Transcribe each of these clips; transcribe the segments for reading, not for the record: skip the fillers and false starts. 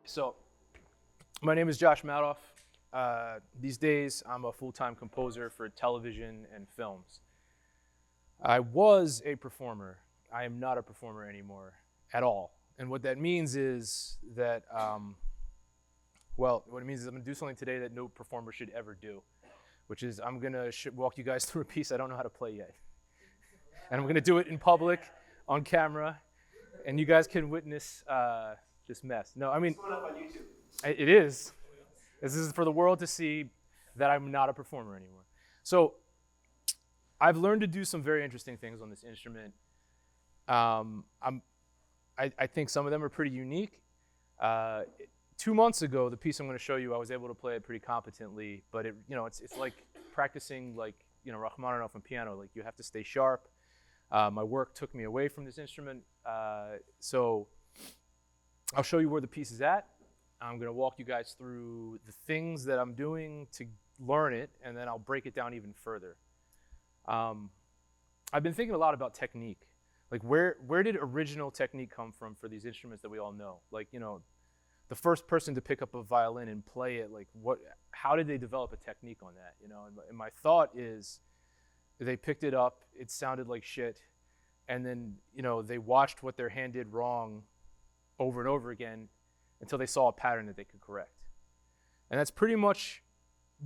So, my name is Josh Madoff. These days, I'm a full-time composer for television and films. I was a performer. I am not a performer anymore at all. And what that means is that, what it means is I'm gonna do something today that no performer should ever do, which is I'm gonna walk you guys through a piece I don't know how to play yet. And I'm gonna do it in public, on camera, and you guys can witness this mess. No, I mean, It's going up on YouTube. it is. This is for the world to see that I'm not a performer anymore. So I've learned to do some very interesting things on this instrument. I think some of them are pretty unique. 2 months ago, the piece I'm going to show you, I was able to play it pretty competently, but it's like practicing Rachmaninoff on piano. Like you have to stay sharp. My work took me away from this instrument, so I'll show you where the piece is at. I'm going to walk you guys through the things that I'm doing to learn it, and then I'll break it down even further. I've been thinking a lot about technique. Like where did original technique come from for these instruments that we all know? Like, the first person to pick up a violin and play it, like how did they develop a technique on that? And my thought is they picked it up, it sounded like shit, and then, they watched what their hand did wrong over and over again until they saw a pattern that they could correct. And that's pretty much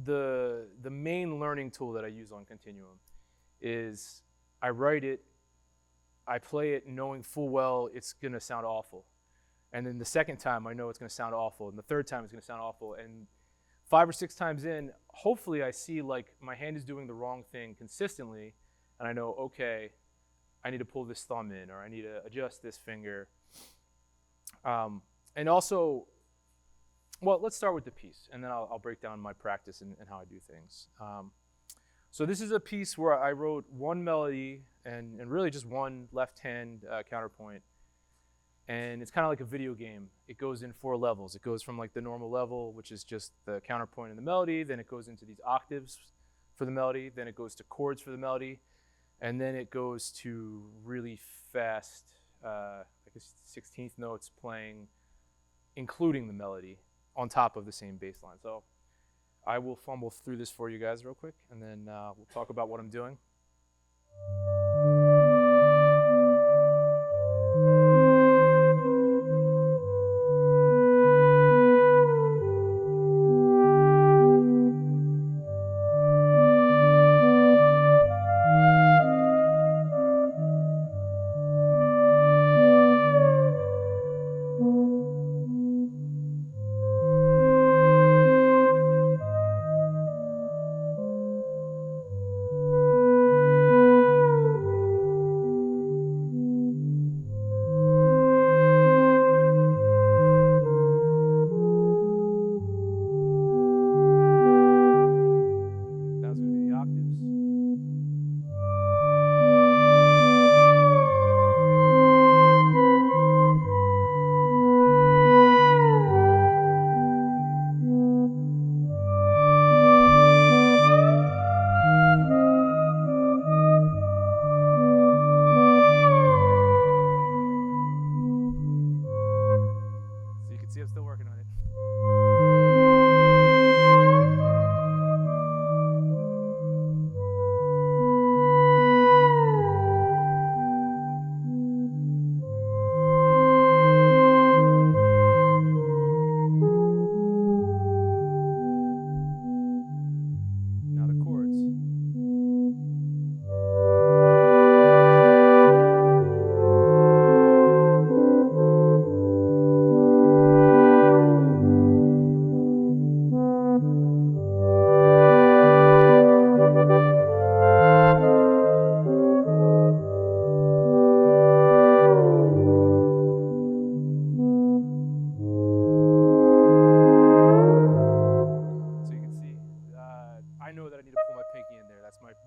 the main learning tool that I use on Continuum is I write it, I play it knowing full well it's gonna sound awful. And then the second time I know it's gonna sound awful, and the third time it's gonna sound awful. And 5 or 6 times in, hopefully I see like my hand is doing the wrong thing consistently, and I know, okay, I need to pull this thumb in, or I need to adjust this finger. And also, well, let's start with the piece, and then I'll break down my practice and how I do things. So this is a piece where I wrote one melody and really just one left-hand counterpoint. And it's kind of like a video game. It goes in 4 levels. It goes from like the normal level, which is just the counterpoint and the melody. Then it goes into these octaves for the melody. Then it goes to chords for the melody. And then it goes to really fast, like 16th notes playing, including the melody on top of the same bass line. So I will fumble through this for you guys real quick, and then we'll talk about what I'm doing.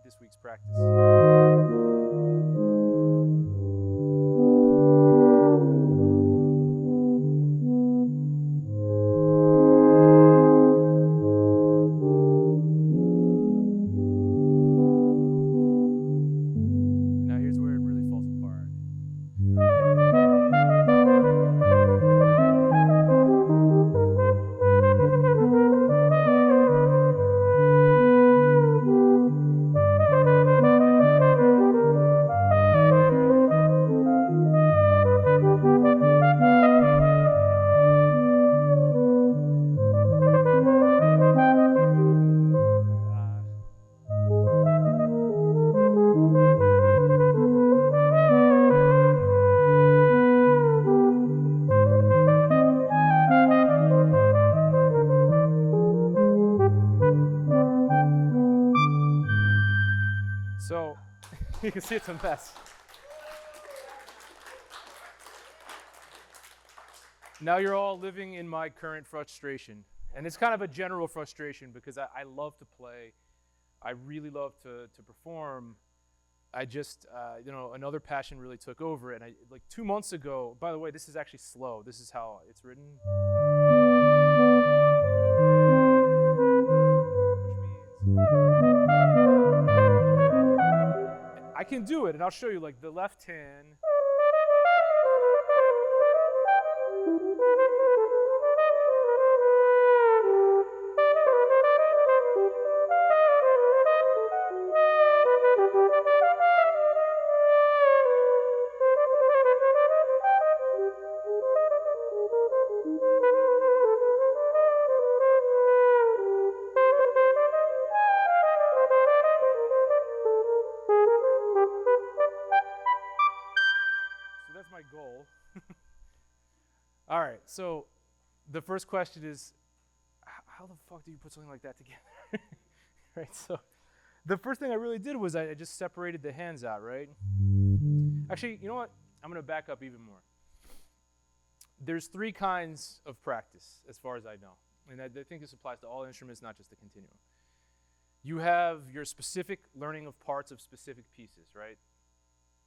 This week's practice. Now here's where it really falls apart. You can see it's a mess. Now you're all living in my current frustration. And it's kind of a general frustration because I love to play. I really love to perform. I just, another passion really took over. And like 2 months ago, by the way, this is actually slow. This is how it's written. Which means I can do it, and I'll show you like the left hand. Goal. All right, so the first question is, how the fuck do you put something like that together? Right, so the first thing I really did was I just separated the hands out, right? Actually, you know what? I'm going to back up even more. There's 3 kinds of practice, as far as I know, and I think this applies to all instruments, not just the Continuum. You have your specific learning of parts of specific pieces, right?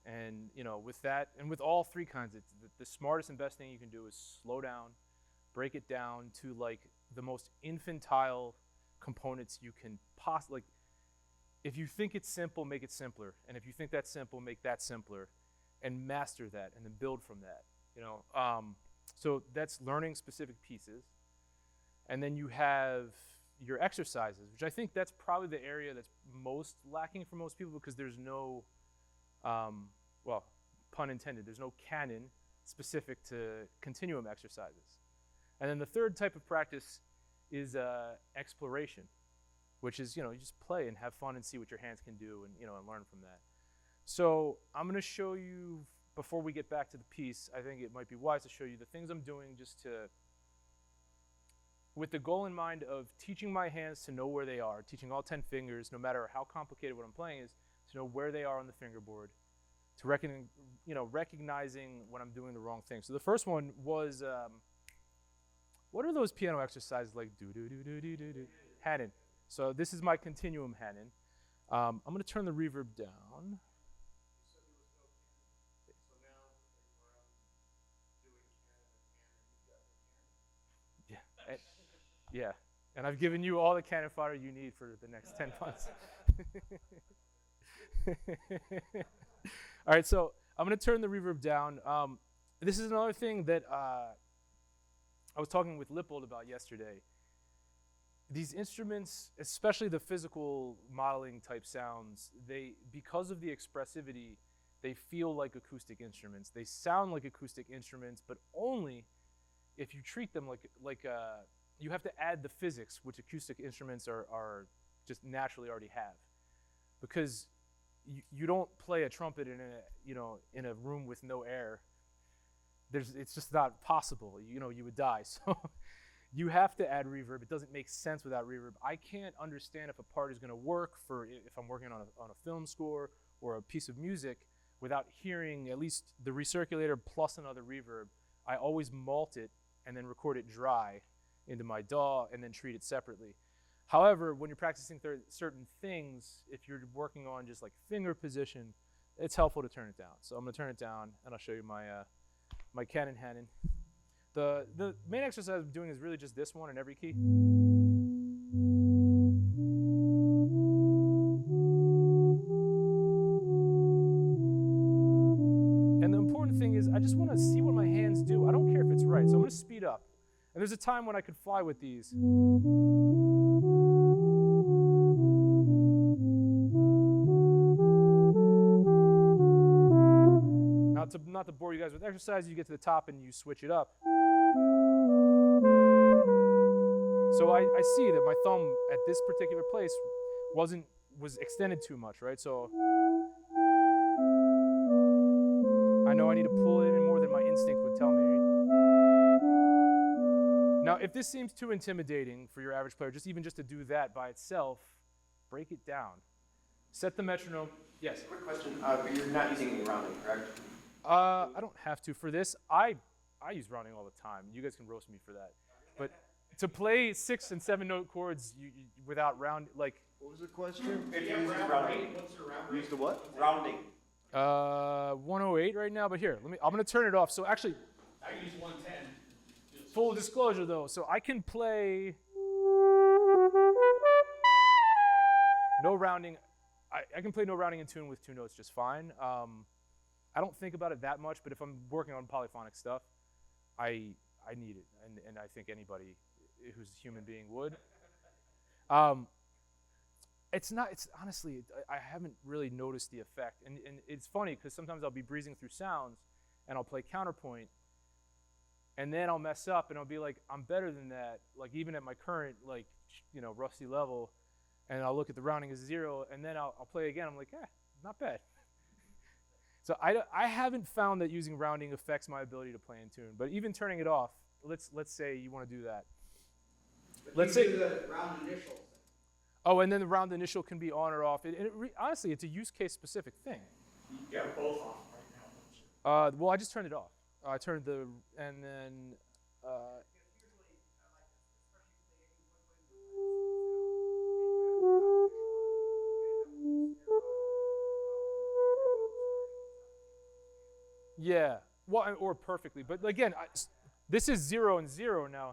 And with that, and with all 3 kinds, it's the smartest and best thing you can do is slow down, break it down to like the most infantile components you can possibly. Like, if you think it's simple, make it simpler, and if you think that's simple, make that simpler, and master that, and then build from that. So that's learning specific pieces, and then you have your exercises, which I think that's probably the area that's most lacking for most people because there's no. Well, pun intended, there's no canon specific to Continuum exercises. And then the third type of practice is exploration, which is, you just play and have fun and see what your hands can do and, and learn from that. So I'm going to show you, before we get back to the piece, I think it might be wise to show you the things I'm doing just to, with the goal in mind of teaching my hands to know where they are, teaching all 10 fingers, no matter how complicated what I'm playing is, to know where they are on the fingerboard, to recognizing when I'm doing the wrong thing. So the first one was, what are those piano exercises like do-do-do-do-do-do-do? Hanon. So this is my Continuum Hanon. I'm going to turn the reverb down. Yeah, and I've given you all the cannon fodder you need for the next 10 months. All right, so I'm going to turn the reverb down. This is another thing that I was talking with Lippold about yesterday. These instruments, especially the physical modeling type sounds, because of the expressivity, they feel like acoustic instruments. They sound like acoustic instruments, but only if you treat them like you have to add the physics, which acoustic instruments are just naturally already have, because you don't play a trumpet in a room with no air. It's just not possible. You would die. So you have to add reverb. It doesn't make sense without reverb. I can't understand if a part is going to work if I'm working on a film score or a piece of music without hearing at least the recirculator plus another reverb. I always malt it and then record it dry into my DAW and then treat it separately. However, when you're practicing certain things, if you're working on just like finger position, it's helpful to turn it down. So I'm going to turn it down, and I'll show you my Canon Hanon. The main exercise I'm doing is really just this one in every key. And the important thing is I just want to see what my hands do. I don't care if it's right, so I'm going to speed up. And there's a time when I could fly with these. Not to bore you guys with exercise, you get to the top and you switch it up. So I see that my thumb at this particular place was extended too much, right? So I know I need to pull it in more than my instinct would tell me. Now, if this seems too intimidating for your average player, just to do that by itself, break it down. Set the metronome. Yes. Quick question. You're not using any rounding, correct? I don't have to for this. I use rounding all the time. You guys can roast me for that. But to play 6 and 7 note chords without round, like. What was the question? If you use rounding. What's your round rate? Use the what? Rounding. 108 right now, but here, I'm gonna turn it off. So actually, I use 110. full disclosure though, so I can play no rounding. I can play no rounding in tune with 2 notes just fine. I don't think about it that much, but if I'm working on polyphonic stuff, I need it, and I think anybody who's a human being would. It's honestly, I haven't really noticed the effect, and it's funny because sometimes I'll be breezing through sounds, and I'll play counterpoint, and then I'll mess up, and I'll be like, I'm better than that, like even at my current rusty level, and I'll look at the rounding as 0, and then I'll play again. I'm like, not bad. So I haven't found that using rounding affects my ability to play in tune, but even turning it off, let's say you want to do that. Let's say the round initial. Oh, and then the round initial can be on or off. Honestly, it's a use case specific thing. You have both on right now. Well, I just turned it off. I turned and then. Yeah, well, or perfectly, but again, this is 0 and 0 now.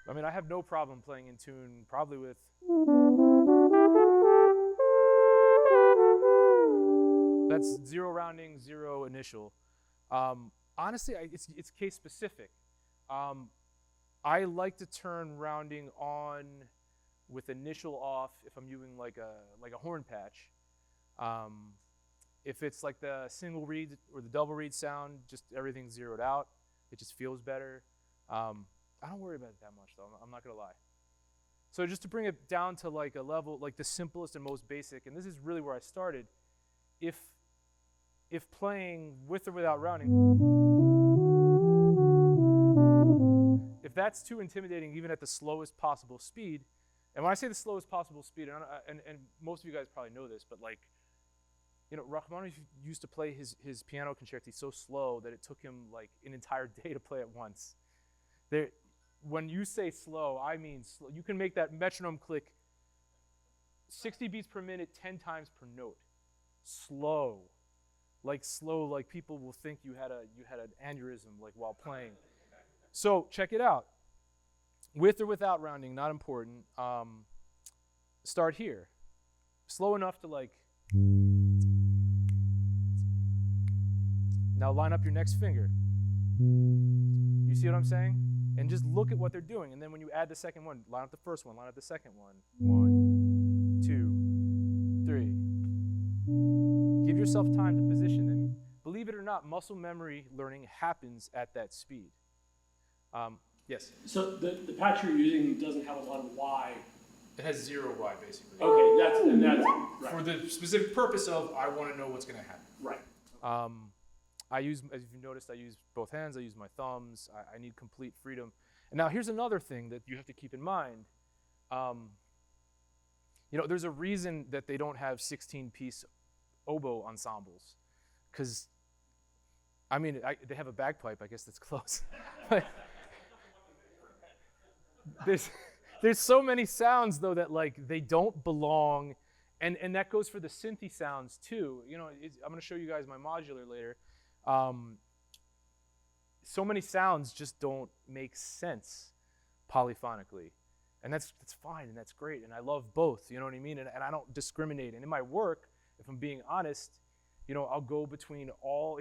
I mean, I have no problem playing in tune, probably with. That's 0 rounding, 0 initial. Honestly, it's case specific. I like to turn rounding on with initial off if I'm using like a horn patch. If it's like the single read or the double read sound, just everything's zeroed out. It just feels better. I don't worry about it that much though, I'm not gonna lie. So just to bring it down to like a level, like the simplest and most basic, and this is really where I started, if playing with or without rounding, if that's too intimidating even at the slowest possible speed, and when I say the slowest possible speed, and most of you guys probably know this, but like, Rachmaninoff used to play his piano concerti so slow that it took him like an entire day to play it once. When you say slow, I mean slow. You can make that metronome click 60 beats per minute 10 times per note. Slow, like people will think you had an aneurysm like while playing. So check it out. With or without rounding, not important. Start here. Slow enough to like. Now line up your next finger. You see what I'm saying? And just look at what they're doing. And then when you add the second one, line up the first one, line up the second one. 1, 2, 3. Give yourself time to position them. Believe it or not, muscle memory learning happens at that speed. Yes? So the patch you're using doesn't have a lot of Y. It has 0 Y basically. Okay, that's right. For the specific purpose of I want to know what's going to happen. Right. I use, as you noticed, I use both hands, I use my thumbs, I need complete freedom. And now here's another thing that you have to keep in mind. There's a reason that they don't have 16-piece oboe ensembles. Because, I mean, they have a bagpipe, I guess that's close. But there's so many sounds, though, that like they don't belong. And that goes for the synthy sounds, too. I'm going to show you guys my modular later. So many sounds just don't make sense polyphonically, and that's fine and that's great, and I love both, you know what I mean, and I don't discriminate. And in my work, if I'm being honest, I'll go between all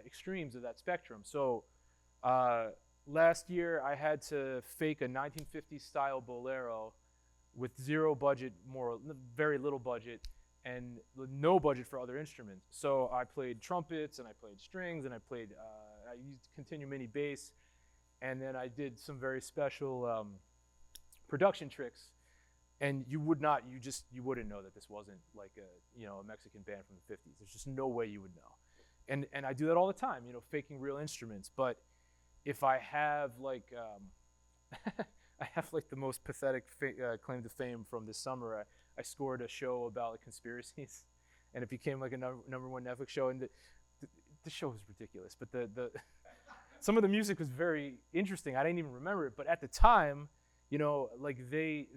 extremes of that spectrum. So last year I had to fake a 1950s style bolero with 0 budget, very little budget, and no budget for other instruments. So I played trumpets, and I played strings, and I used Continuum mini bass, and then I did some very special production tricks. And you wouldn't know that this wasn't like a Mexican band from the 50s. There's just no way you would know. and I do that all the time, you know, faking real instruments. But if I have like, I have like the most pathetic claim to fame from this summer. I scored a show about like conspiracies, and it became like a number one Netflix show. And the show was ridiculous, but the some of the music was very interesting. I didn't even remember it, but at the time, you know, like they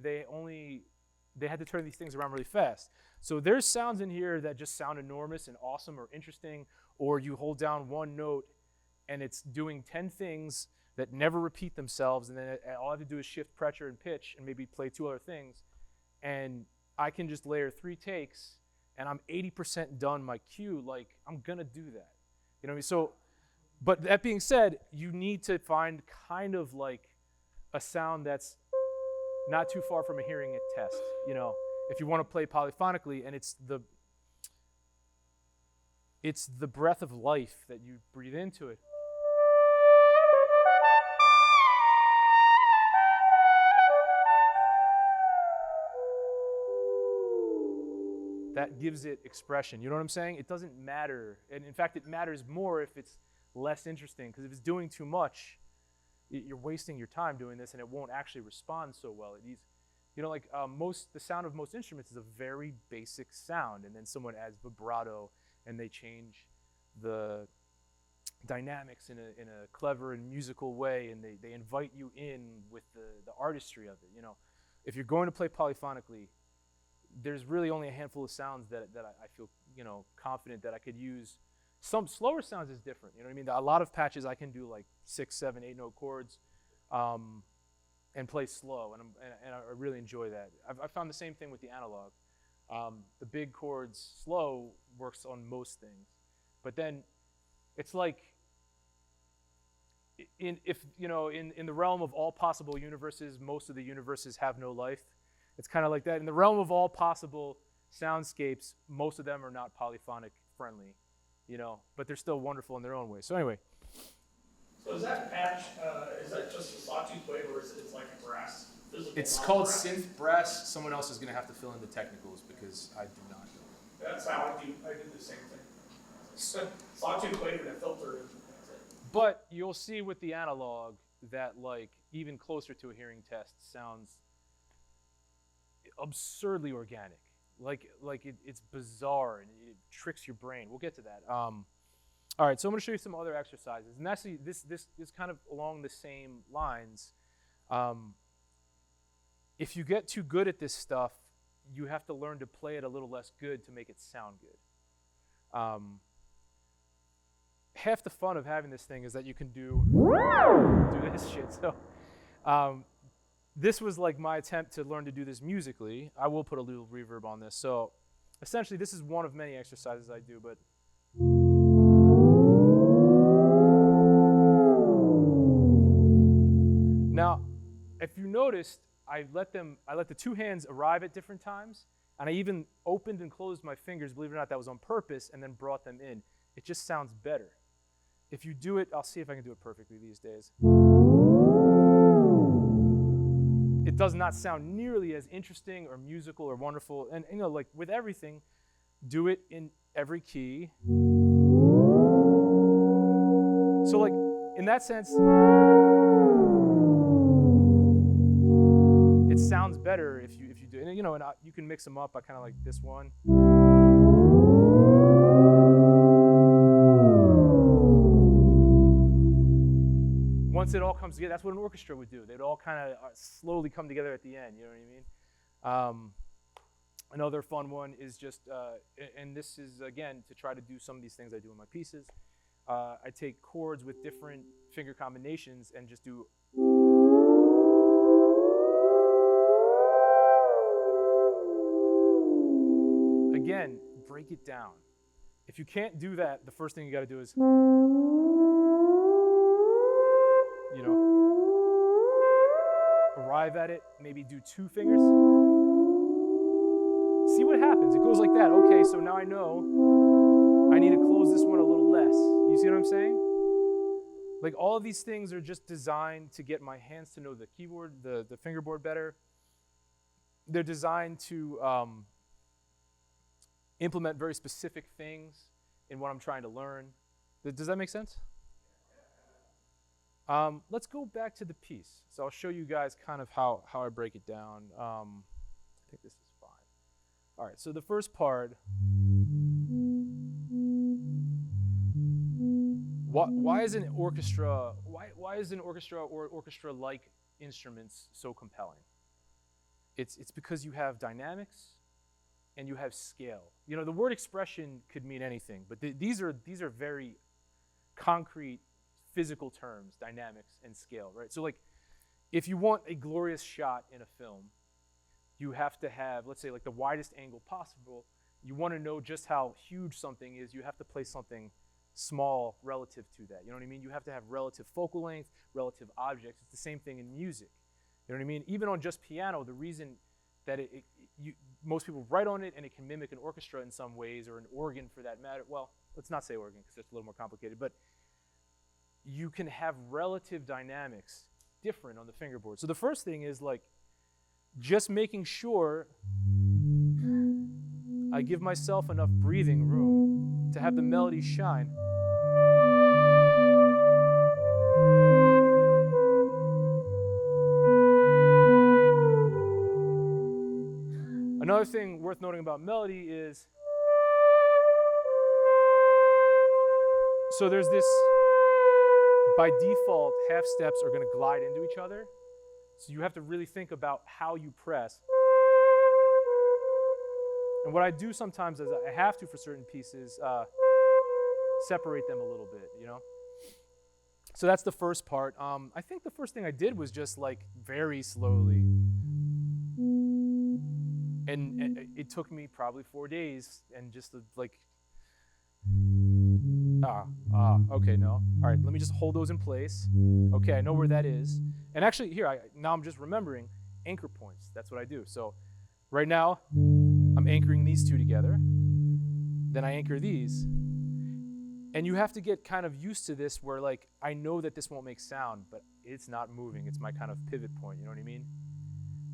had to turn these things around really fast. So there's sounds in here that just sound enormous and awesome or interesting, or you hold down one note and it's doing 10 things that never repeat themselves, and then all I have to do is shift pressure and pitch and maybe play 2 other things, and I can just layer 3 takes and I'm 80% done my cue. Like, I'm gonna do that. You know what I mean? So, but that being said, you need to find kind of like a sound that's not too far from a hearing it test. You know, if you want to play polyphonically, and it's the breath of life that you breathe into it. That gives it expression. You know what I'm saying? It doesn't matter. And in fact, it matters more if it's less interesting, because if it's doing too much, you're wasting your time doing this, and it won't actually respond so well. It needs, you know, like the sound of most instruments is a very basic sound, and then someone adds vibrato, and they change the dynamics in a clever and musical way, and they invite you in with the artistry of it. You know, if you're going to play polyphonically, there's really only a handful of sounds that I feel, you know, confident that I could use. Some slower sounds is different, you know what I mean? A lot of patches I can do like 6, 7, 8 note chords and play slow, and I really enjoy that. I found the same thing with the analog. The big chords slow works on most things, but then it's like in the realm of all possible universes, most of the universes have no life. It's kind of like that. In the realm of all possible soundscapes, most of them are not polyphonic friendly, you know, but they're still wonderful in their own way. So anyway. So is that patch, is that just a sawtooth wave, or is it like a brass? It's called synth brass. Someone else is going to have to fill in the technicals because I do not know. That's how I do the same thing. Sawtooth wave and a filter, and that's it. But you'll see with the analog that like even closer to a hearing test sounds absurdly organic. Like it's bizarre and it tricks your brain. We'll get to that. All right, so I'm going to show you some other exercises, and actually this is kind of along the same lines. If you get too good at this stuff, you have to learn to play it a little less good to make it sound good. Half the fun of having this thing is that you can do this shit. So this was like my attempt to learn to do this musically. I will put a little reverb on this. So essentially, this is one of many exercises I do, but now, if you noticed, I let the 2 hands arrive at different times, and I even opened and closed my fingers, believe it or not, that was on purpose, and then brought them in. It just sounds better. If you do it, I'll see if I can do it perfectly these days. It does not sound nearly as interesting or musical or wonderful, and you know, like with everything, do it in every key. So like, in that sense, it sounds better if you do it. And, you know, and you can mix them up. I kind of like this one. Once it all comes together, that's what an orchestra would do. They'd all kind of slowly come together at the end. You know what I mean? Another fun one is just, and this is again to try to do some of these things I do in my pieces. I take chords with different finger combinations and just do. Again, break it down. If you can't do that, the first thing you got to do is, you know, arrive at it, maybe do 2 fingers. See what happens. It goes like that. Okay, so now I know I need to close this one a little less. You see what I'm saying? Like all of these things are just designed to get my hands to know the keyboard, the fingerboard better. They're designed to implement very specific things in what I'm trying to learn. Does that make sense? Let's go back to the piece. So I'll show you guys kind of how I break it down. I think this is fine. All right, so the first part, why is an orchestra or orchestra-like instruments so compelling? It's because you have dynamics and you have scale. You know, the word expression could mean anything, but these are very concrete physical terms, dynamics and scale, right? So like, if you want a glorious shot in a film, you have to have, let's say, like the widest angle possible. You want to know just how huge something is. You have to place something small relative to that. You know what I mean? You have to have relative focal length, relative objects. It's the same thing in music. You know what I mean? Even on just piano, the reason that most people write on it and it can mimic an orchestra in some ways, or an organ for that matter. Well, let's not say organ because it's a little more complicated, but you can have relative dynamics different on the fingerboard. So the first thing is like just making sure I give myself enough breathing room to have the melody shine. Another thing worth noting about melody is, so there's this, by default, half steps are going to glide into each other. So you have to really think about how you press. And what I do sometimes is I have to, for certain pieces, separate them a little bit, you know? So that's the first part. I think the first thing I did was just like very slowly. And it took me probably 4 days and just like, okay, no. All right, let me just hold those in place. Okay, I know where that is. And actually, here, now I'm just remembering anchor points. That's what I do. So right now, I'm anchoring these two together. Then I anchor these. And you have to get kind of used to this where, like, I know that this won't make sound, but it's not moving. It's my kind of pivot point, you know what I mean?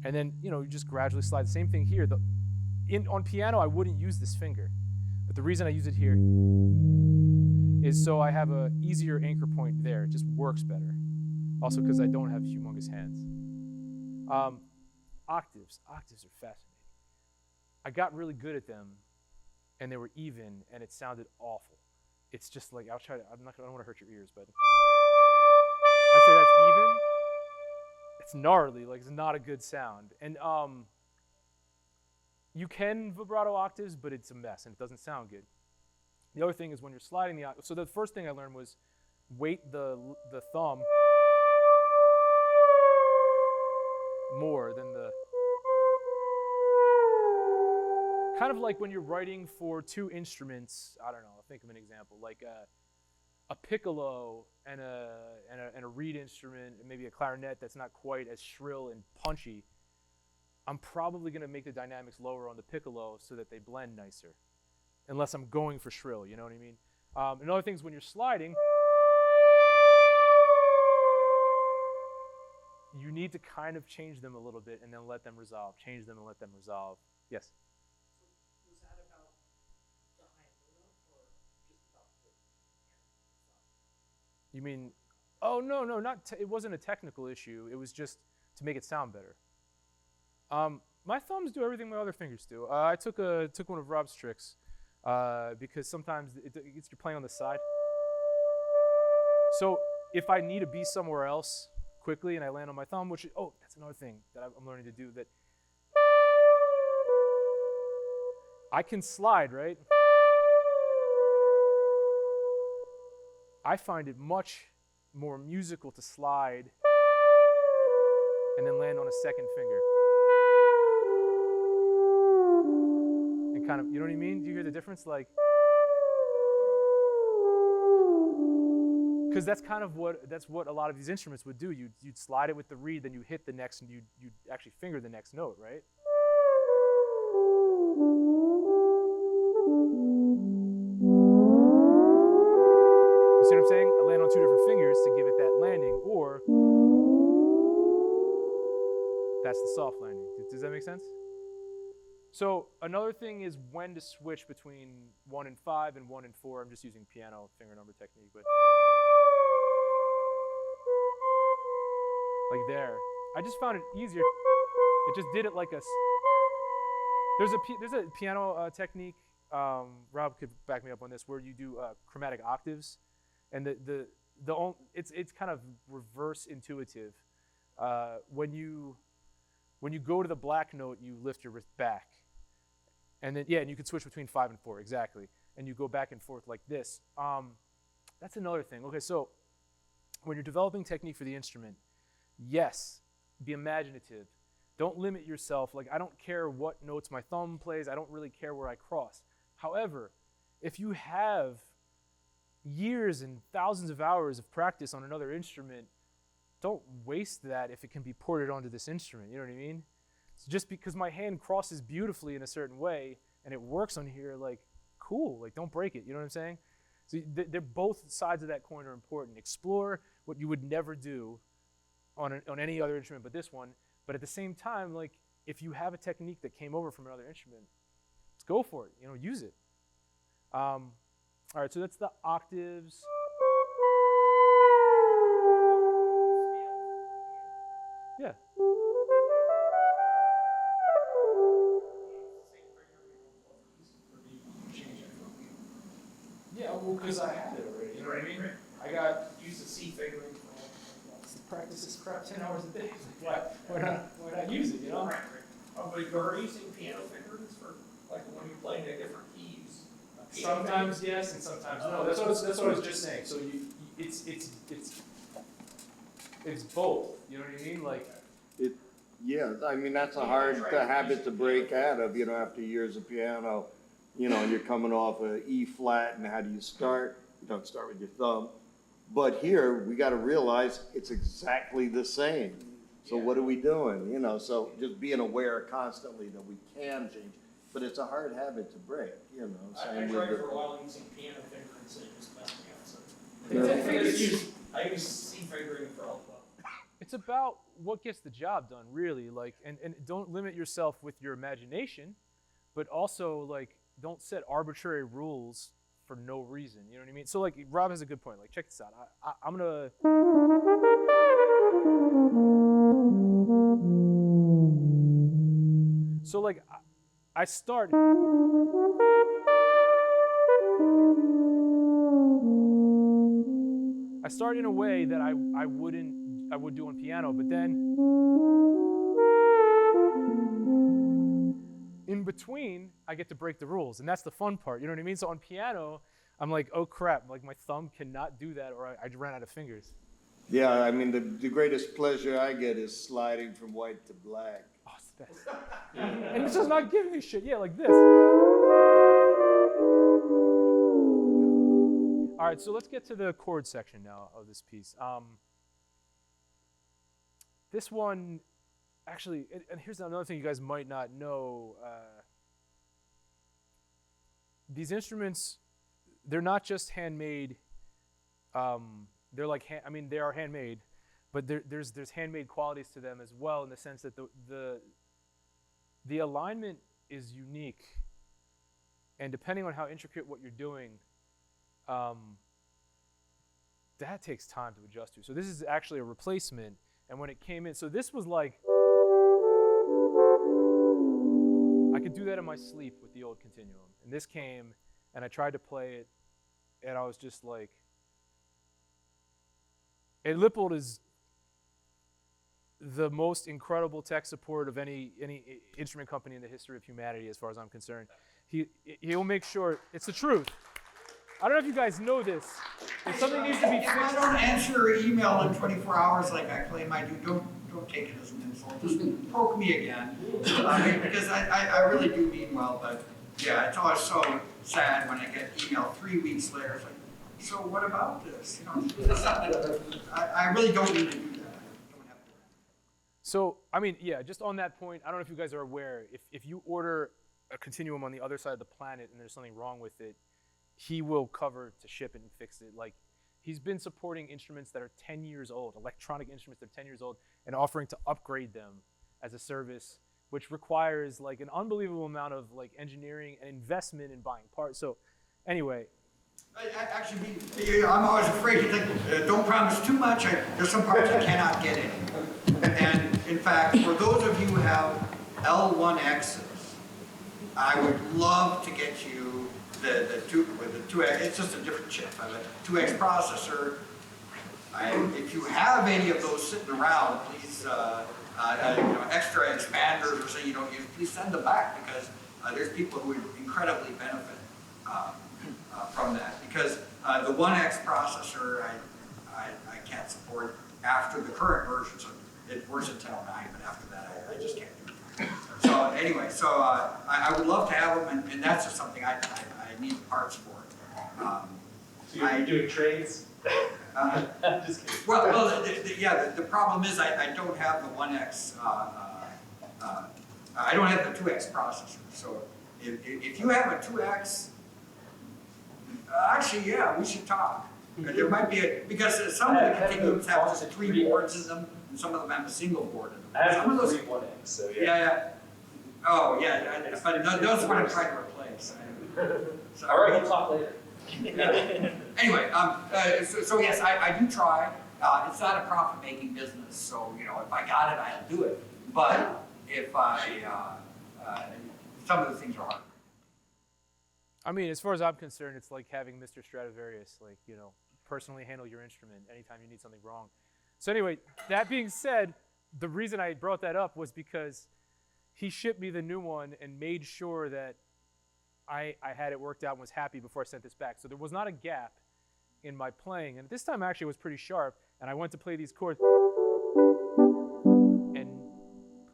And then, you know, you just gradually slide. The same thing here. On piano, I wouldn't use this finger. But the reason I use it here is so I have an easier anchor point there. It just works better. Also because I don't have humongous hands. Octaves. Octaves are fascinating. I got really good at them, and they were even, and it sounded awful. It's just like, I don't want to hurt your ears, but I'd say that's even. It's gnarly, like it's not a good sound. And you can vibrato octaves, but it's a mess and it doesn't sound good. The other thing is when you're sliding the octave. So the first thing I learned was weight the thumb more than the, kind of like when you're writing for two instruments. I don't know, I'll think of an example, like a piccolo and a reed instrument, and maybe a clarinet that's not quite as shrill and punchy. I'm probably going to make the dynamics lower on the piccolo so that they blend nicer, unless I'm going for shrill, you know what I mean? Another thing is when you're sliding, you need to kind of change them a little bit and then let them resolve, change them and let them resolve. Yes? So was that about the high note or just about the stuff? You mean, oh, no, it wasn't a technical issue. It was just to make it sound better. My thumbs do everything my other fingers do. I took one of Rob's tricks because sometimes you're playing on the side. So if I need to be somewhere else quickly and I land on my thumb, which, that's another thing that I'm learning to do, that I can slide, right? I find it much more musical to slide and then land on a second finger. And kind of, you know what I mean? Do you hear the difference? Like, because that's kind of what a lot of these instruments would do. You'd slide it with the reed, then you hit the next, and you'd actually finger the next note, right? You see what I'm saying? I land on two different fingers to give it that landing, or that's the soft landing. Does that make sense? So another thing is when to switch between 1 and 5 and 1 and 4. I'm just using piano finger number technique, but like there. I just found it easier. It just did it like a. There's a piano technique. Rob could back me up on this, where you do chromatic octaves, and it's kind of reverse intuitive. When you go to the black note, you lift your wrist back, and then and you can switch between 5 and 4 exactly, and you go back and forth like this. That's another thing. Okay, so when you're developing technique for the instrument, yes, be imaginative. Don't limit yourself. Like, I don't care what notes my thumb plays. I don't really care where I cross. However, if you have years and thousands of hours of practice on another instrument, don't waste that if it can be ported onto this instrument. You know what I mean? So just because my hand crosses beautifully in a certain way and it works on here, like, cool. Like, don't break it. You know what I'm saying? So they're both sides of that coin are important. Explore what you would never do on any other instrument but this one. But at the same time, like, if you have a technique that came over from another instrument, let's go for it. You know, use it. All right, so that's the octaves. Yeah. Yeah, well, because I had it already. You know what I mean? I got Use the C fingering for all. practice this crap 10 hours a day. Why not use it, you know? Right. Oh, but you're using piano fingerings for, like, when you're playing at different keys? Sometimes yes, and sometimes no. That's what I was just saying. So it's both. You know what I mean? Like, Yeah, I mean, that's a hard habit to break out of, you know, after years of piano. You know, you're coming off a E flat, and how do you start? You don't start with your thumb. But here, we got to realize it's exactly the same. So what are we doing? You know, so just being aware constantly that we can change. But it's a hard habit to break, you know. I Same tried with for a while using piano fingerings, and it just messed me up. So I use C fingering for all of them. it's about what gets the job done, really. Like, and don't limit yourself with your imagination, but also, like, don't set arbitrary rules for no reason. You know what I mean? So, like, Rob has a good point. Like, check this out. I'm gonna. So, like, I start. I start in a way that I would do on piano, but then in between, I get to break the rules, and that's the fun part. You know what I mean? So on piano, I'm like, oh crap, like my thumb cannot do that, or I ran out of fingers. Yeah, I mean, the greatest pleasure I get is sliding from white to black. Oh, it's the best. And it's just not giving me shit. Yeah, like this. All right, so let's get to the chord section now of this piece. This one, actually, and here's another thing you guys might not know. These instruments, they're not just handmade. They're like, they are handmade, but there's handmade qualities to them as well, in the sense that the alignment is unique, and depending on how intricate what you're doing, that takes time to adjust to. So this is actually a replacement, and when it came in, so this was like, I could do that in my sleep with the old Continuum, and this came, and I tried to play it, and I was just like, and Lippold is the most incredible tech support of any instrument company in the history of humanity, as far as I'm concerned. He'll make sure, it's the truth. I don't know if you guys know this. If something needs to be If I fixed. don't answer your email in 24 hours like I claim I do, don't take it as an insult. Just poke me again. Because I really do mean well, but yeah, it's always so sad when I get email 3 weeks later. It's like, so what about this? You know, I really don't need to do that. I don't have to. So, yeah, just on that point, I don't know if you guys are aware, if you order a Continuum on the other side of the planet and there's something wrong with it, he will cover to ship it and fix it. Like, he's been supporting instruments that are 10 years old, electronic instruments that are 10 years old, and offering to upgrade them as a service which requires like an unbelievable amount of like engineering and investment in buying parts. So anyway, Actually, I'm always afraid to think, don't promise too much. There's some parts I cannot get in. And in fact, for those of you who have L1Xs, I would love to get you the 2X, it's just a different chip, but a 2X processor. If you have any of those sitting around, please, extra expanders or something you don't use, please send them back, because there's people who would incredibly benefit from that. Because the 1X processor, I can't support after the current version, so it works at 10.09, but after that, I just can't do it. So anyway, I would love to have them, and that's just something I need parts for. So you're doing trades? I'm just kidding. Well, the problem is I don't have the 1X, I don't have the 2X processor. So if you have a 2X, actually, yeah, we should talk. There might be because some of the Continuums have just 3 boards in them, and some of them have a single board in them. I have Some of those, 3 1X, so yeah. yeah. Oh, yeah, but those are what I'm trying to replace. So, All right, we'll talk later. Anyway, so yes, I do try. It's not a profit-making business, so if I got it, I'll do it. But if some of the things are hard. I mean, as far as I'm concerned, it's like having Mr. Stradivarius, like, personally handle your instrument anytime you need something wrong. So anyway, that being said, the reason I brought that up was because he shipped me the new one and made sure that I had it worked out and was happy before I sent this back. So there was not a gap in my playing. And this time actually was pretty sharp. And I went to play these chords, and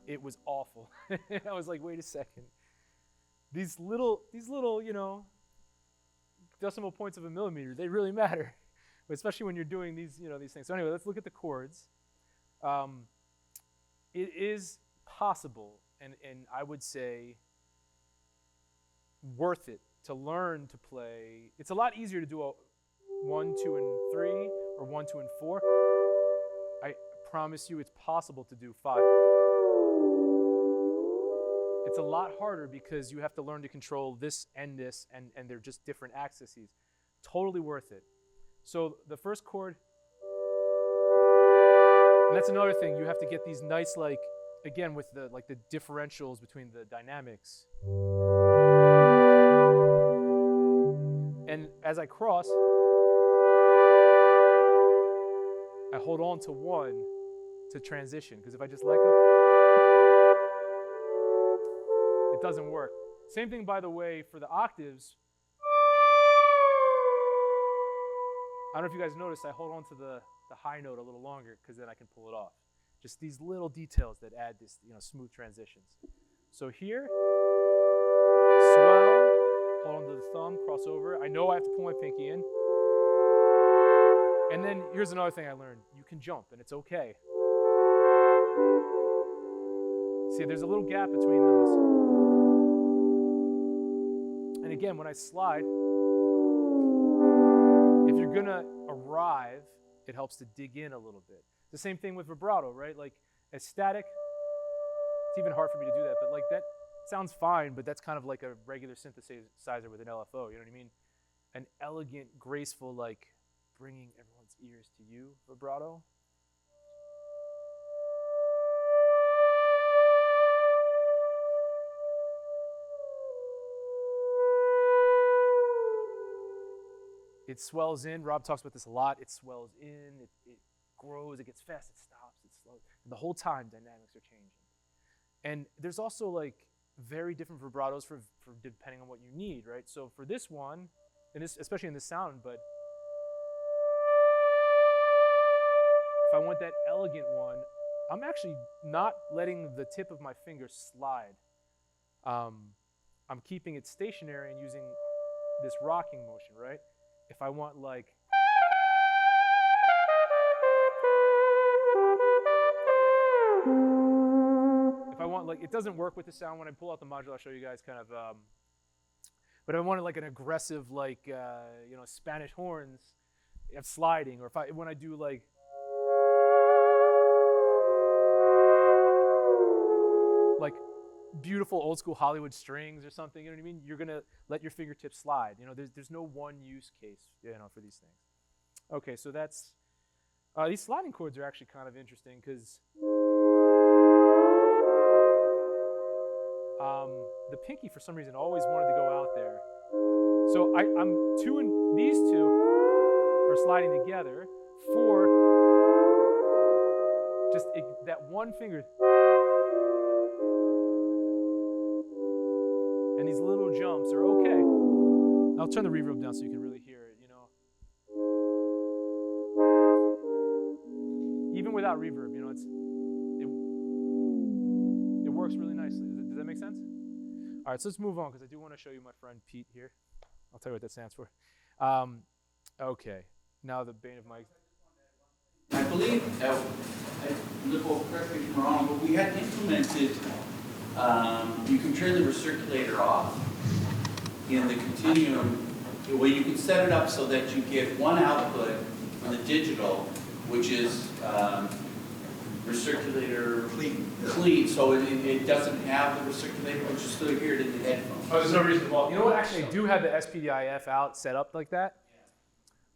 it was awful. I was like, wait a second. These little, decimal points of a millimeter, they really matter, especially when you're doing these things. So anyway, let's look at the chords. It is possible, and I would say worth it to learn to play. It's a lot easier to do a 1, 2, and 3, or 1, 2, and 4. I promise you it's possible to do 5. It's a lot harder because you have to learn to control this, and they're just different axes. Totally worth it. So the first chord, and that's another thing, you have to get these nice, again, with the differentials between the dynamics. And as I cross, I hold on to 1 to transition, because if I just let go, it doesn't work. Same thing, by the way, for the octaves. I don't know if you guys noticed, I hold on to the high note a little longer, because then I can pull it off. Just these little details that add this, smooth transitions. So here, swell, hold on to the thumb, cross over. I know I have to pull my pinky in. And then here's another thing I learned. You can jump, and it's okay. See, there's a little gap between those. And again, when I slide, if you're gonna arrive, it helps to dig in a little bit. The same thing with vibrato, right? Like, as static, it's even hard for me to do that, but that sounds fine, but that's kind of like a regular synthesizer with an LFO, you know what I mean? An elegant, graceful, bringing everyone's ears to you vibrato. It swells in. Rob talks about this a lot. It swells in, it grows, it gets fast, it stops, it's slow. And the whole time, dynamics are changing. And there's also very different vibratos for depending on what you need, right? So for this one, and this, especially in the sound, but if I want that elegant one, I'm actually not letting the tip of my finger slide. I'm keeping it stationary and using this rocking motion, right? If I want it doesn't work with the sound when I pull out the modular. I'll show you guys kind of, but I wanted an aggressive, Spanish horns, of sliding, or when I do beautiful old school Hollywood strings or something, you know what I mean? You're gonna let your fingertips slide. You know, there's no one use case, you know, for these things. Okay, so that's, these sliding chords are actually kind of interesting because the pinky for some reason always wanted to go out there. So these two are sliding together for just that one finger. And these little jumps are okay. I'll turn the reverb down so you can really hear it, you know. Even without reverb, you know, it works really nicely. Does that make sense? All right, so let's move on because I do want to show you my friend Pete here. I'll tell you what that stands for. Okay, now the bane of my... I believe, Nicole, correct me if I'm wrong, but we had implemented, you can turn the recirculator off in the Continuum, where you can set it up so that you get one output on the digital, which is recirculator clean, so it doesn't have the recirculator, but you still hear it in the headphones. Oh, there's no reason to. Well, you know what? Actually, I do have the SPDIF out set up like that.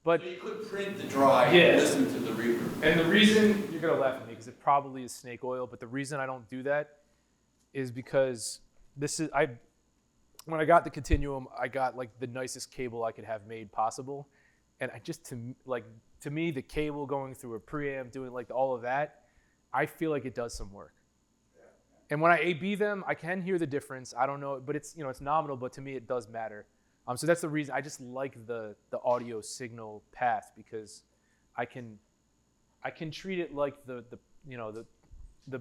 But So you could print the drive Yeah. and listen to the reverb. And the reason, you're gonna laugh at me because it probably is snake oil, but the reason I don't do that is because when I got the Continuum, I got like the nicest cable I could have made possible. And to me, the cable going through a preamp, doing like all of that, I feel like it does some work. And when I A/B them, I can hear the difference. I don't know, but it's, you know, it's nominal, but to me it does matter. So that's the reason I just like the audio signal path, because I can treat it like the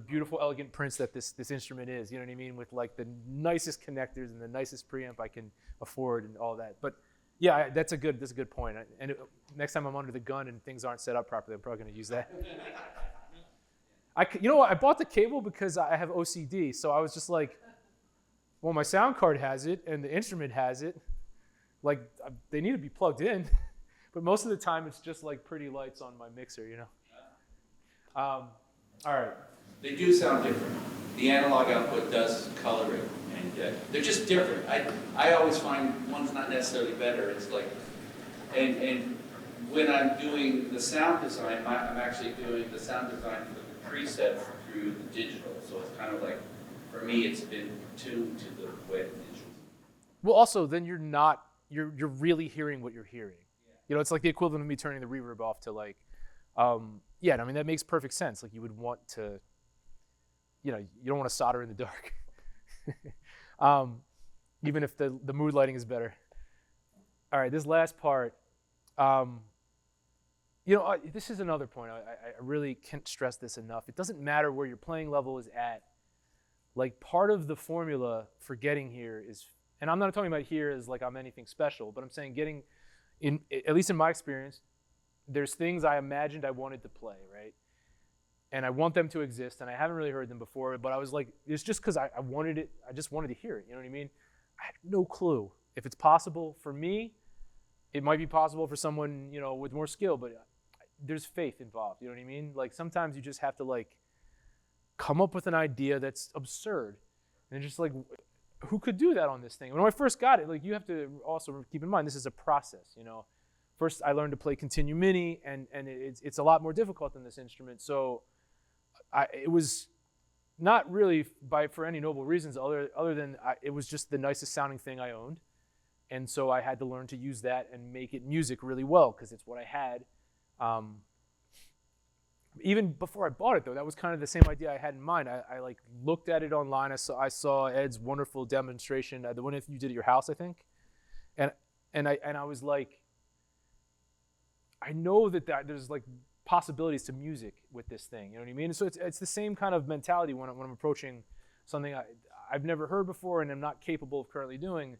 beautiful, elegant prince that this instrument is. You know what I mean? With like the nicest connectors and the nicest preamp I can afford and all that. But yeah, that's a good point. Next time I'm under the gun and things aren't set up properly, I'm probably going to use that. You know what? I bought the cable because I have OCD, so I was just like, well, my sound card has it and the instrument has it. Like, they need to be plugged in. But most of the time, it's just like pretty lights on my mixer, you know? All right. They do sound different. The analog output does color it, and they're just different. I always find one's not necessarily better. It's like, and when I'm doing the sound design, I'm actually doing the sound design for the preset through the digital. So it's kind of like, for me, it's been tuned to the way the digital. Well, also, then you're really hearing what you're hearing. Yeah. You know, it's like the equivalent of me turning the reverb off to like, yeah, I mean, that makes perfect sense. Like, you would want to, you know, you don't want to solder in the dark. Even if the mood lighting is better. All right, this last part, you know, this is another point. I really can't stress this enough. It doesn't matter where your playing level is at. Like, part of the formula for getting here is, and I'm not talking about here as like I'm anything special, but I'm saying getting, at least in my experience, there's things I imagined I wanted to play, right? And I want them to exist, and I haven't really heard them before, but I was like, it's just because I wanted it, I just wanted to hear it, you know what I mean? I had no clue. If it's possible for me, it might be possible for someone, you know, with more skill, but there's faith involved, you know what I mean? Like, sometimes you just have to like come up with an idea that's absurd, and just like, who could do that on this thing? When I first got it, like, you have to also keep in mind, this is a process, you know? First, I learned to play Continuum Mini, and it's a lot more difficult than this instrument. So it was not really for any noble reasons other than it was just the nicest sounding thing I owned. And so I had to learn to use that and make it music really well, because it's what I had. Even before I bought it, though, that was kind of the same idea I had in mind. I like looked at it online. I saw Ed's wonderful demonstration, the one that you did at your house, I think. And I was like, I know that there's like possibilities to music with this thing, you know what I mean? So it's the same kind of mentality when I'm approaching something I've never heard before and I'm not capable of currently doing.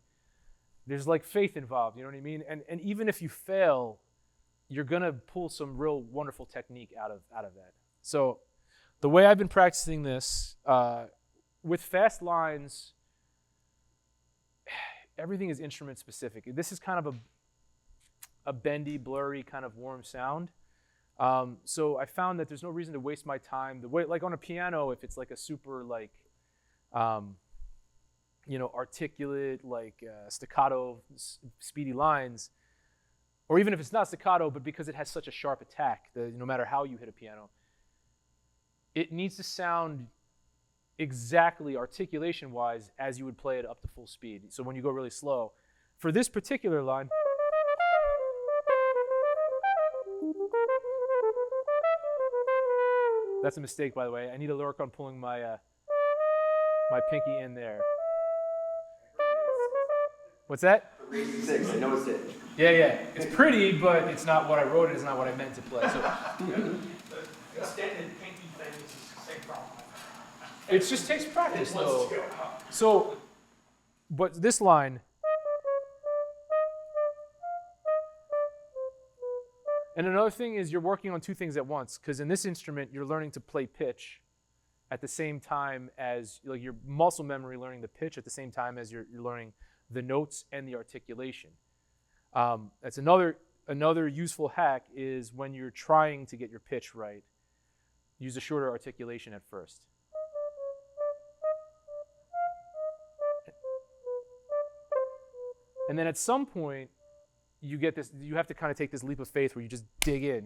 There's like faith involved, you know what I mean? And even if you fail, you're gonna pull some real wonderful technique out of that. So the way I've been practicing this, with fast lines, everything is instrument specific. This is kind of a bendy, blurry, kind of warm sound. So I found that there's no reason to waste my time. The way, like on a piano, if it's like a super like articulate, like staccato, speedy lines, or even if it's not staccato, but because it has such a sharp attack, no matter how you hit a piano, it needs to sound exactly articulation-wise as you would play it up to full speed. So when you go really slow, for this particular line, that's a mistake, by the way. I need to work on pulling my my pinky in there. What's that? Raising 6, I noticed it. Yeah. It's pretty, but it's not what I wrote. It's not what I meant to play. So The extended pinky thing is the same problem. it just takes practice, Let's though. go. So, but this line, and another thing is you're working on two things at once, because in this instrument you're learning to play pitch at the same time as your muscle memory learning the pitch at the same time as you're learning the notes and the articulation. That's another useful hack is when you're trying to get your pitch right, use a shorter articulation at first. And then at some point, you have to kind of take this leap of faith where you just dig in,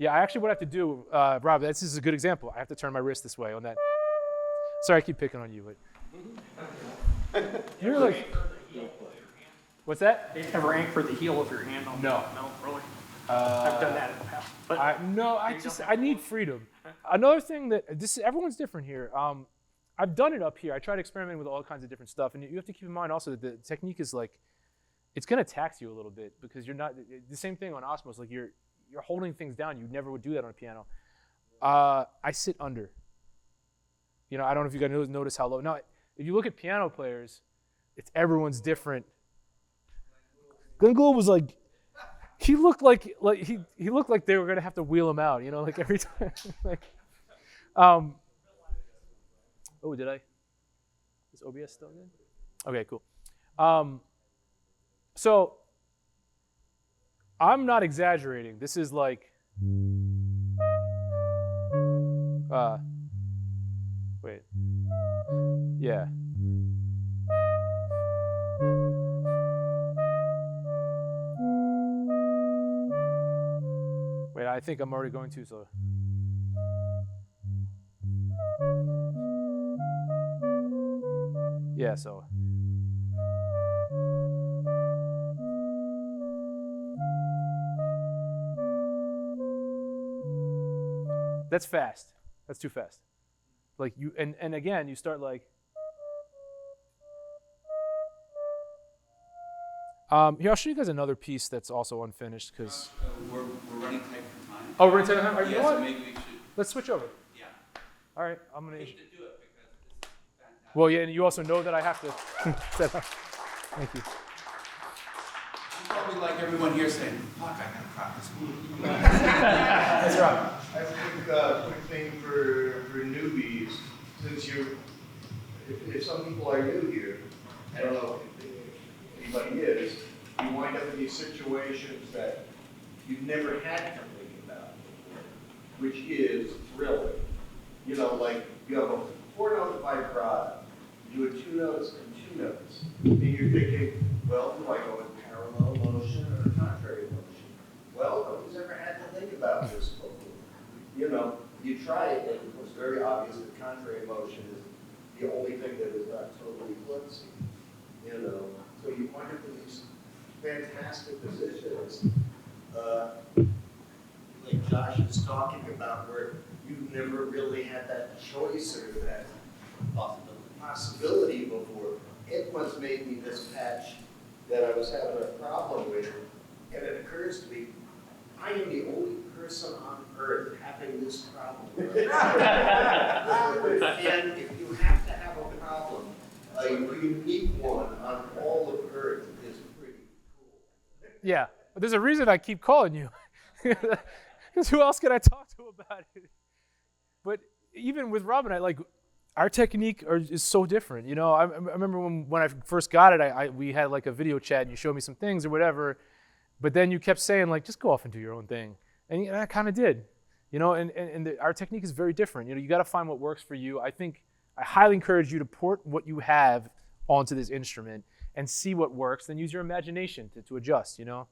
Yeah, what I have to do, Rob, this is a good example. I have to turn my wrist this way on that. Sorry, I keep picking on you, but you're like, what's that? Ever anchor the heel of your hand on No. No, really? I've done that in the past. But I need freedom. Another thing everyone's different here. I've done it up here. I tried experimenting with all kinds of different stuff, and you have to keep in mind also that the technique is it's going to tax you a little bit because you're not the same thing on Osmos. Like you're holding things down. You never would do that on a piano. I sit under. I don't know if you guys notice how low. Now, if you look at piano players, everyone's different. Glenn Gould was he looked like he looked like they were gonna have to wheel him out, every time. Oh, did I? Is OBS still good? Okay, cool. So I'm not exaggerating. This is wait. Yeah. Wait, I think I'm already going too slow. Yeah, so. That's fast. That's too fast. And again, you start here, I'll show you guys another piece that's also unfinished because. We're running tight for time. Oh, we're going to time. You know So what? maybe we should, Let's switch over. yeah. All right, I'm gonna. I hate to do it because this is fantastic. Well, yeah, and you also know that I have to set up. Thank you. I'm probably like everyone here saying, fuck, I gotta practice. That's right. I think quick thing for newbies, since if some people are new here, I don't know if anybody is, you wind up in these situations that you've never had to think about before, which is thrilling. Like you have a 4-note vibrato, you do 2 notes and 2 notes, and you're thinking, well, do I go in parallel motion or contrary motion? Well, nobody's ever had to think about this before. You try it, and it becomes very obvious that contrary motion is the only thing that is not totally fluency. So you wind up in these fantastic positions, like Josh is talking about, where you've never really had that choice or that possibility before. It once made me this patch that I was having a problem with, and it occurs to me, I am the only person on earth having this problem. And if you have to have a problem, a unique one on all of earth is pretty cool. Yeah, but there's a reason I keep calling you. Because who else can I talk to about it? But even with Rob and I, our technique is so different. I remember when I first got it, we had a video chat and you showed me some things or whatever, but then you kept saying just go off and do your own thing. And I kind of did, you know, and our technique is very different. You know, you got to find what works for you. I highly encourage you to port what you have onto this instrument and see what works, then use your imagination to adjust, you know.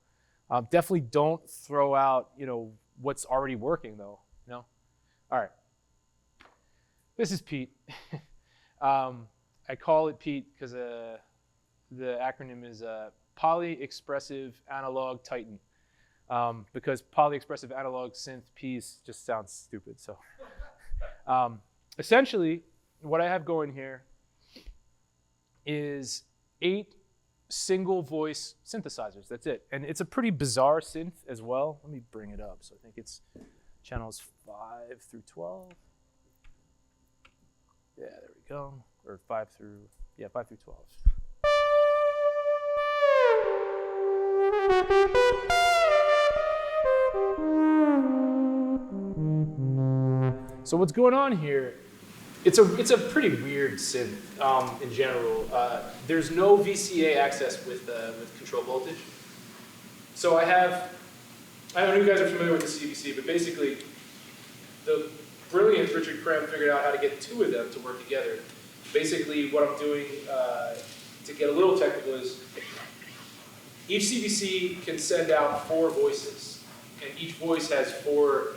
Definitely don't throw out, you know, what's already working though, you know. All right. This is Pete. I call it Pete because the acronym is Polyexpressive Analog Titan. Because polyexpressive analog synth piece just sounds stupid. So essentially, what I have going here is 8 single voice synthesizers. That's it. And it's a pretty bizarre synth as well. Let me bring it up. So I think it's channels 5 through 12. Yeah, there we go. Or 5 through 12. So what's going on here, it's a pretty weird synth in general. There's no VCA access with control voltage. So I know you guys are familiar with the CVC, but basically the brilliant Richard Krem figured out how to get 2 of them to work together. Basically what I'm doing to get a little technical is each CVC can send out 4 voices, and each voice has 4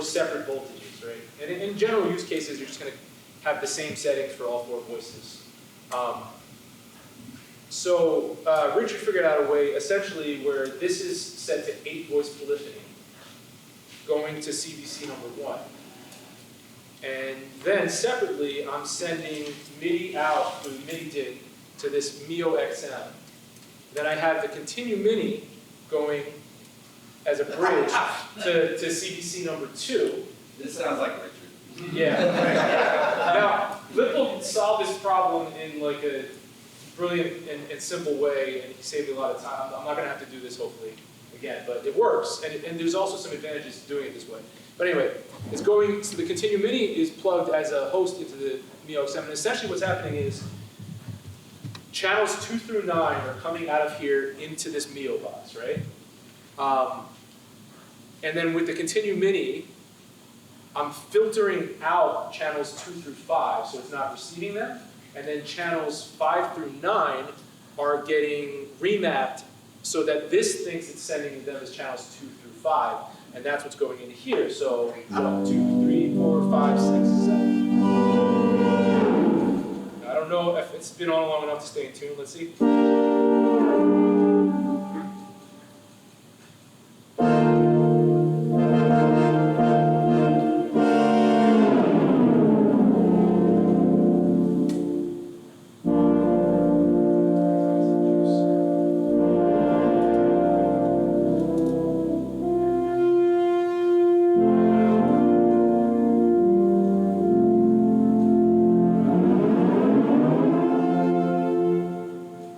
separate voltages, right? And in general use cases, you're just going to have the same settings for all 4 voices. So Richard figured out a way, essentially, where this is set to 8 voice polyphony, going to CVC number 1. And then separately, I'm sending MIDI out through MIDI DIN to this Mio XM. Then I have the Continuum Mini going as a bridge to CVC number 2. This sounds like Richard. Yeah. Right. Now, Lipple solved this problem in like a brilliant and simple way, and he saved me a lot of time. I'm not going to have to do this, hopefully, again, but it works, and there's also some advantages to doing it this way. But anyway, it's going, so the Continuum Mini is plugged as a host into the Mio XM, and essentially what's happening is channels 2 through 9 are coming out of here into this Mio box, right? And then with the Continuum Mini, I'm filtering out channels 2 through 5, so it's not receiving them. And then channels 5 through 9 are getting remapped so that this thinks it's sending them as channels 2 through 5. And that's what's going in here. So 1, 2, 3, 4, 5, 6, 7. I don't know if it's been on long enough to stay in tune. Let's see.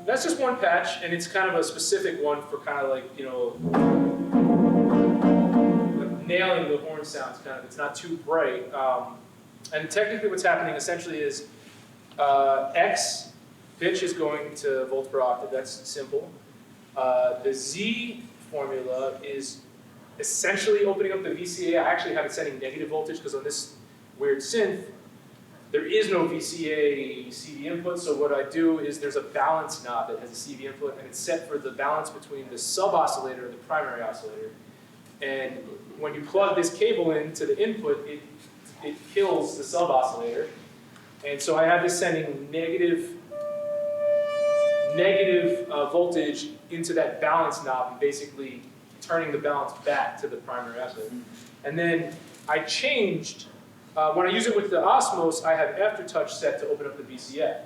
That's just one patch, and it's kind of a specific one for kind of like, you know, nailing the horn sounds. Kind of, it's not too bright. And technically, what's happening essentially is X pitch is going to volts per octave. That's simple. The Z formula is essentially opening up the VCA. I actually have it setting negative voltage because on this weird synth, there is no VCA CV input, so what I do is there's a balance knob that has a CV input, and it's set for the balance between the sub-oscillator and the primary oscillator. And when you plug this cable into the input, it kills the sub-oscillator. And so I have this sending negative voltage into that balance knob and basically turning the balance back to the primary oscillator. And then I changed, when I use it with the Osmos, I have Aftertouch set to open up the VCF.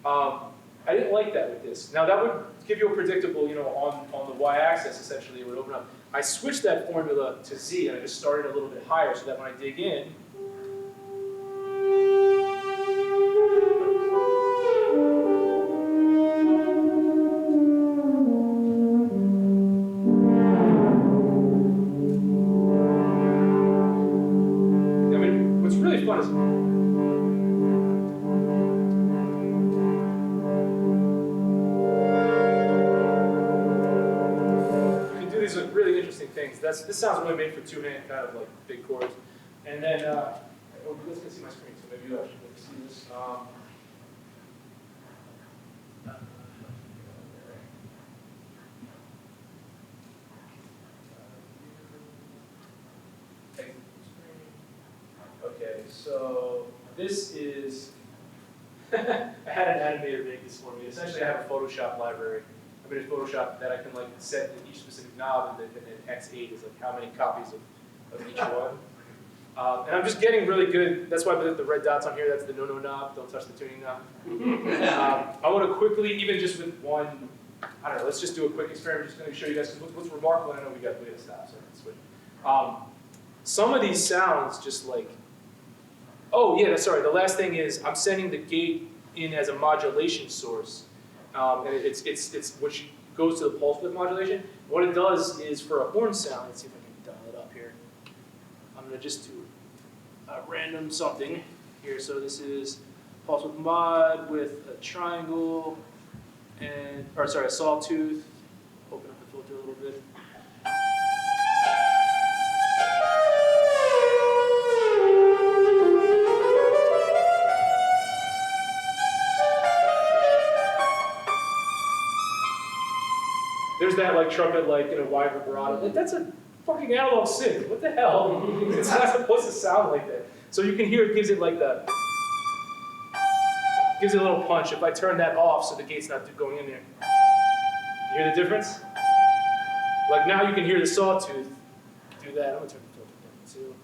I didn't like that with this. Now that would give you a predictable, you know, on the y-axis, essentially, it would open up. I switched that formula to Z, and I just started a little bit higher so that when I dig in, things things. This sounds really made for two-hand, kind of like big chords. And then, oh, you guys can see my screen, so maybe you actually can see this. Okay, so this is, I had an animator make this for me. Essentially, I have a Photoshop library. I made a Photoshop that I can like set each specific knob, and then X8 is like how many copies of each one. And I'm just getting really good. That's why I put the red dots on here. That's the no knob. Don't touch the tuning knob. I want to quickly, even just with one, I don't know. Let's just do a quick experiment. Just going to show you guys what's remarkable. I know we got to stop, so I can switch. Some of these sounds just like. Oh yeah, sorry. The last thing is I'm sending the gate in as a modulation source, and it's which goes to the pulse width modulation. What it does is for a horn sound. Let's see if I can dial it up here. I'm gonna just do a random something here. So this is pulse width mod with a triangle and a sawtooth. Open up the filter a little bit. There's that like trumpet like in a wide vibrato. Like, that's a fucking analog synth. What the hell? It's not supposed to sound like that. So you can hear it gives it like the gives it a little punch. If I turn that off so the gate's not going in there. You hear the difference? Like now you can hear the sawtooth do that. I'm gonna turn the filter down too.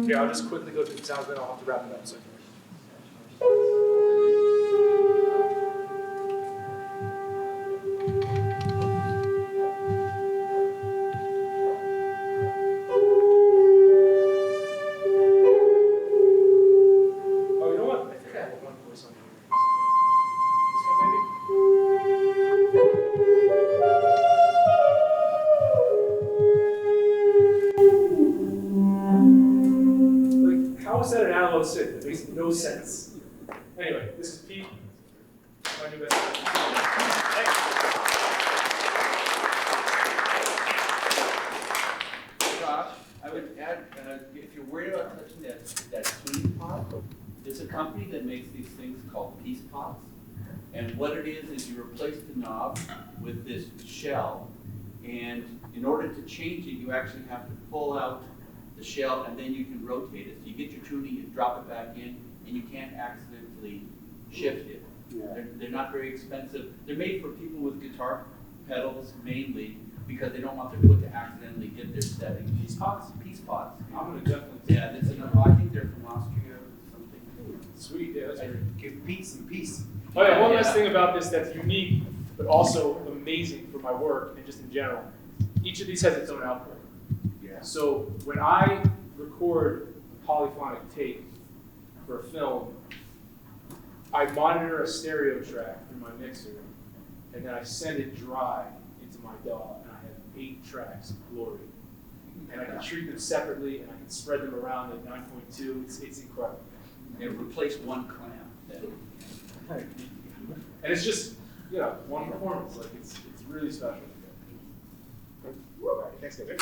Here, I'll just quickly go through the sounds, then I'll have to wrap it up. So. Oh, you know what? I think I have one voice on here. How is that an analog synth? It makes no sense. Anyway, this is Pete, my new best friend. Josh, I would add, if you're worried about touching that tuning pot, there's a company that makes these things called piece pots. And what it is you replace the knob with this shell. And in order to change it, you actually have to pull out the shell and then you can rotate it. So you get your tuning, you drop it back in, and you can't accidentally shift it. Yeah. They're not very expensive. They're made for people with guitar pedals mainly because they don't want their foot to accidentally get their setting. Piece pots? Piece pots. I'm going to definitely. Yeah, that's I think they're from Austria or something. Sweet, yeah, that's great. Give Pete some peace. Oh yeah, one last thing about this that's unique, but also amazing for my work and just in general. Each of these has its own output. Yeah. So when I record a polyphonic tape for a film, I monitor a stereo track through my mixer, and then I send it dry into my DAW, and I have 8 tracks of glory. And I can treat them separately, and I can spread them around at 9.2. It's incredible. They replace one clamp. And it's just, one performance. Like it's really special. All right, thanks, guys.